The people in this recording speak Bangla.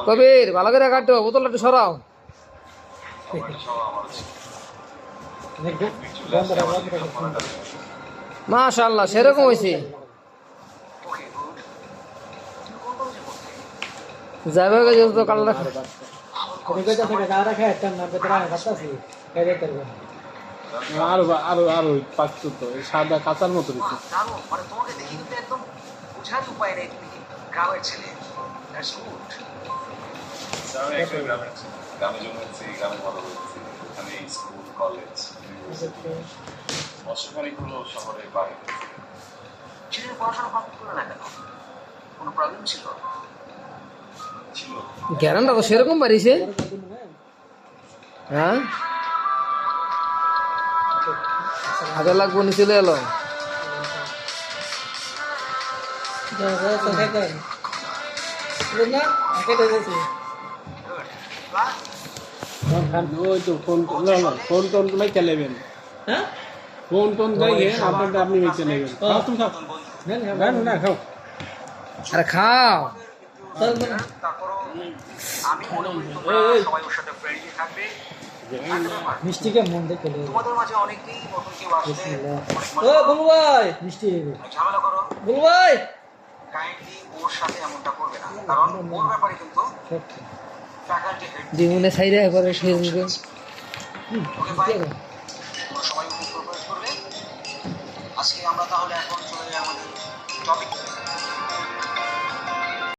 কবির ভালো করে কাটো, বোতলটা একটু সরাও। মাশাআল্লাহ, সেরকম হয়েছে। যাবে তো কালটা আরো আরো আরো পাচ্ছো তো সাদা কাঁচার মতো দিচ্ছে। মানে তোমাকে দেখি কিন্তু একদম বোঝার উপায় নেই তুমি কি গ্রামের ছেলে। That's good. আমি একটা গ্রামের ছেলে, গ্রামে জন্মেছি, গ্রামে বড় হয়েছি, এখানে স্কুল, কলেজ, ইউনিভার্সিটি, বছরখানিক হলো শহরে বাইরে। ছেলের পড়াশোনা কমপ্লিট করলো না কেন? কোনো প্রবলেম ছিল? ছিল গ্যারান্টা তো সেরকম বাড়িছে। হ্যাঁ, আগে লাগবো নি, চলে এলো। ওই তো ফোন ফোন টোন নাই চালাবেন, ফোন টোন যাইয়ে আপনারটা আপনি বেঁচে নেবেন। খাও তুমি খাও না খাও। আরে খাও। তারপরও আমি মনে করি তোমরা সবাই ওর সাথে ফ্রেন্ডলি থাকবে। মিষ্টিকে মন দেখে তোমাদের মাঝে অনেকেই নতুন কেউ আসবে, ও বুলু ভাই মিষ্টি ঝামেলা করো। বুলু ভাই কাইন্ডলি ওর সাথে এমনটা করবে না, কারণ ওর ব্যাপারে কিন্তু ফ্যাকাল্টি হেড দিমুনে সাইডে একবারে শুয়ে দিবে। Okay bye. তোমরা সবাই উপভোগ করবে। আজকে আমরা তাহলে এখন চলে যাই আমাদের টপিক।